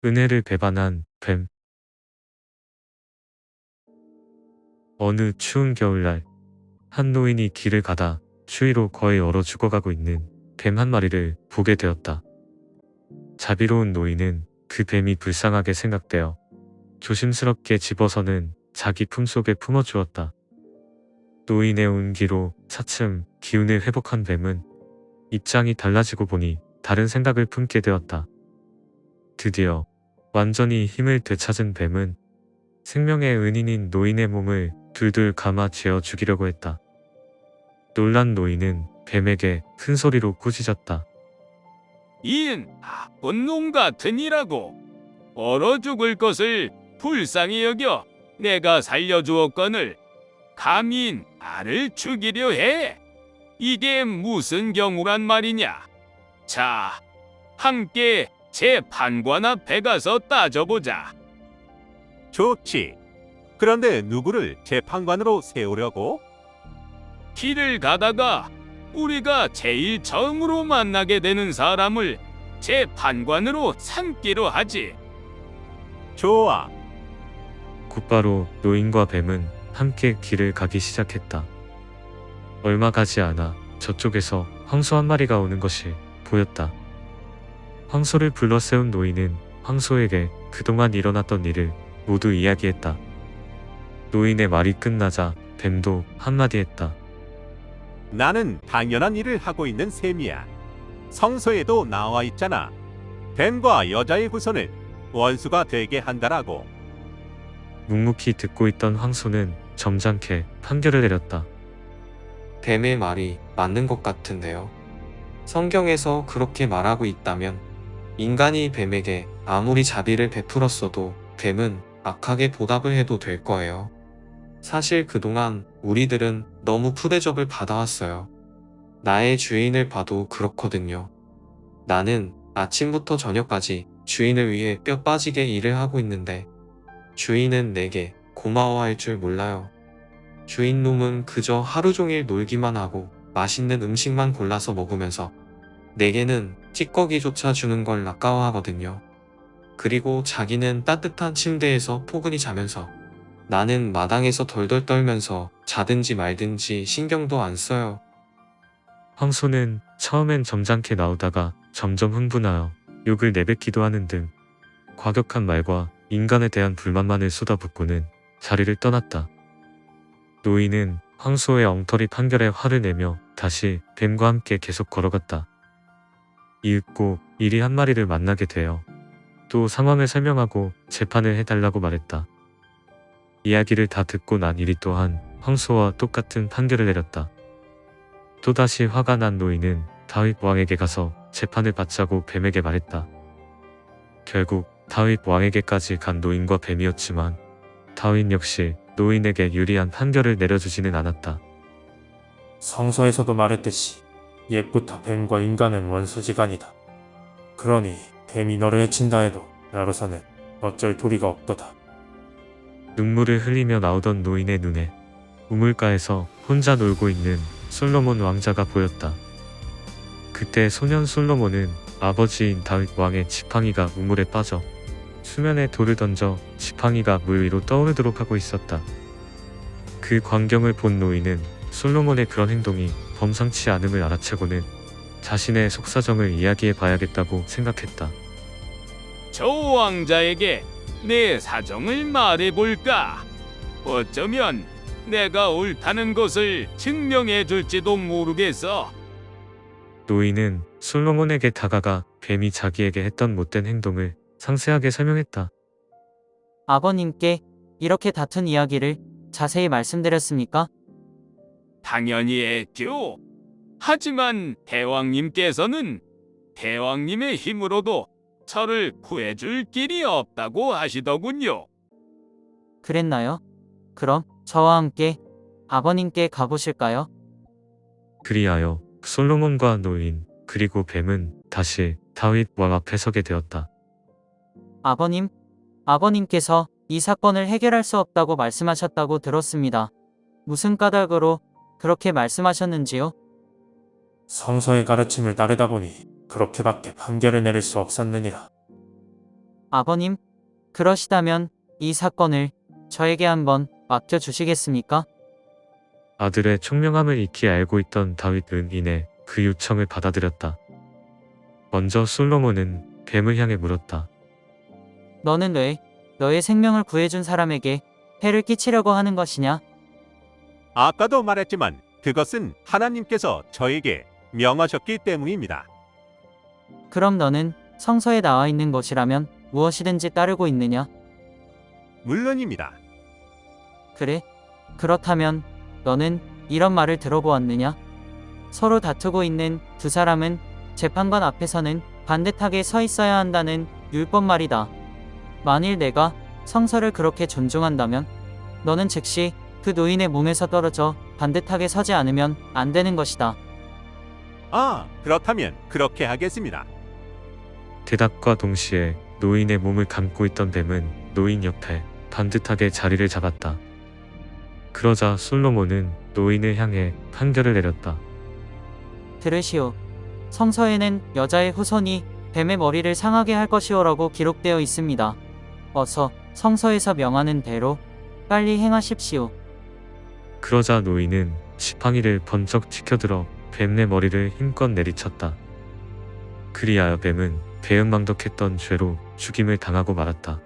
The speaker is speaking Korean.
은혜를 배반한 뱀. 어느 추운 겨울날 한 노인이 길을 가다 추위로 거의 얼어 죽어가고 있는 뱀 한 마리를 보게 되었다. 자비로운 노인은 그 뱀이 불쌍하게 생각되어 조심스럽게 집어서는 자기 품속에 품어주었다. 노인의 온기로 차츰 기운을 회복한 뱀은 입장이 달라지고 보니 다른 생각을 품게 되었다. 드디어 완전히 힘을 되찾은 뱀은 생명의 은인인 노인의 몸을 둘둘 감아 쥐어 죽이려고 했다. 놀란 노인은 뱀에게 큰 소리로 꾸짖었다. 이은 나쁜 놈 같으니라고 얼어 죽을 것을 불쌍히 여겨 내가 살려주었거늘 감히 나를 죽이려 해. 이게 무슨 경우란 말이냐. 자, 함께 재판관 앞에 가서 따져보자. 좋지. 그런데 누구를 재판관으로 세우려고? 길을 가다가 우리가 제일 처음으로 만나게 되는 사람을 재판관으로 삼기로 하지. 좋아. 곧바로 노인과 뱀은 함께 길을 가기 시작했다. 얼마 가지 않아 저쪽에서 황소 한 마리가 오는 것이 보였다. 황소를 불러 세운 노인은 황소에게 그동안 일어났던 일을 모두 이야기했다. 노인의 말이 끝나자 뱀도 한마디 했다. 나는 당연한 일을 하고 있는 셈이야. 성서에도 나와 있잖아. 뱀과 여자의 후손을 원수가 되게 한다라고. 묵묵히 듣고 있던 황소는 점잖게 판결을 내렸다. 뱀의 말이 맞는 것 같은데요. 성경에서 그렇게 말하고 있다면 인간이 뱀에게 아무리 자비를 베풀었어도 뱀은 악하게 보답을 해도 될 거예요. 사실 그동안 우리들은 너무 푸대접을 받아왔어요. 나의 주인을 봐도 그렇거든요. 나는 아침부터 저녁까지 주인을 위해 뼈 빠지게 일을 하고 있는데 주인은 내게 고마워할 줄 몰라요. 주인놈은 그저 하루 종일 놀기만 하고 맛있는 음식만 골라서 먹으면서 내게는 찌꺼기조차 주는 걸 아까워하거든요. 그리고 자기는 따뜻한 침대에서 포근히 자면서 나는 마당에서 덜덜 떨면서 자든지 말든지 신경도 안 써요. 황소는 처음엔 점잖게 나오다가 점점 흥분하여 욕을 내뱉기도 하는 등 과격한 말과 인간에 대한 불만만을 쏟아붓고는 자리를 떠났다. 노인은 황소의 엉터리 판결에 화를 내며 다시 뱀과 함께 계속 걸어갔다. 이윽고 이리 한 마리를 만나게 되어 또 상황을 설명하고 재판을 해달라고 말했다. 이야기를 다 듣고 난 이리 또한 황소와 똑같은 판결을 내렸다. 또다시 화가 난 노인은 다윗 왕에게 가서 재판을 받자고 뱀에게 말했다. 결국 다윗 왕에게까지 간 노인과 뱀이었지만 다윗 역시 노인에게 유리한 판결을 내려주지는 않았다. 성서에서도 말했듯이 옛부터 뱀과 인간은 원수지간이다. 그러니 뱀이 너를 해친다 해도 나로서는 어쩔 도리가 없도다. 눈물을 흘리며 나오던 노인의 눈에 우물가에서 혼자 놀고 있는 솔로몬 왕자가 보였다. 그때 소년 솔로몬은 아버지인 다윗 왕의 지팡이가 우물에 빠져 수면에 돌을 던져 지팡이가 물 위로 떠오르도록 하고 있었다. 그 광경을 본 노인은 솔로몬의 그런 행동이 범상치 않음을 알아채고는 자신의 속사정을 이야기해 봐야겠다고 생각했다. 저 왕자에게 내 사정을 말해볼까? 어쩌면 내가 옳다는 것을 증명해 줄지도 모르겠어. 노인은 솔로몬에게 다가가 뱀이 자기에게 했던 못된 행동을 상세하게 설명했다. 아버님께 이렇게 다툰 이야기를 자세히 말씀드렸습니까? 당연히 했죠. 하지만 대왕님께서는 대왕님의 힘으로도 저를 구해줄 길이 없다고 하시더군요. 그랬나요? 그럼 저와 함께 아버님께 가보실까요? 그리하여 솔로몬과 노인 그리고 뱀은 다시 다윗 왕 앞에 서게 되었다. 아버님, 아버님께서 이 사건을 해결할 수 없다고 말씀하셨다고 들었습니다. 무슨 까닭으로 그렇게 말씀하셨는지요? 성서의 가르침을 따르다 보니 그렇게밖에 판결을 내릴 수 없었느니라. 아버님, 그러시다면 이 사건을 저에게 한번 맡겨주시겠습니까? 아들의 총명함을 익히 알고 있던 다윗은 이내 그 요청을 받아들였다. 먼저 솔로몬은 뱀을 향해 물었다. 너는 왜 너의 생명을 구해준 사람에게 해를 끼치려고 하는 것이냐? 아까도 말했지만 그것은 하나님께서 저에게 명하셨기 때문입니다. 그럼 너는 성서에 나와 있는 것이라면 무엇이든지 따르고 있느냐? 물론입니다. 그래? 그렇다면 너는 이런 말을 들어보았느냐? 서로 다투고 있는 두 사람은 재판관 앞에서는 반듯하게 서 있어야 한다는 율법 말이다. 만일 내가 성서를 그렇게 존중한다면 너는 즉시 그 노인의 몸에서 떨어져 반듯하게 서지 않으면 안 되는 것이다. 그렇다면 그렇게 하겠습니다. 대답과 동시에 노인의 몸을 감고 있던 뱀은 노인 옆에 반듯하게 자리를 잡았다. 그러자 솔로몬은 노인을 향해 판결을 내렸다. 들으시오. 성서에는 여자의 후손이 뱀의 머리를 상하게 할 것이오라고 기록되어 있습니다. 어서 성서에서 명하는 대로 빨리 행하십시오. 그러자 노인은 지팡이를 번쩍 치켜들어 뱀의 머리를 힘껏 내리쳤다. 그리하여 뱀은 배은망덕했던 죄로 죽임을 당하고 말았다.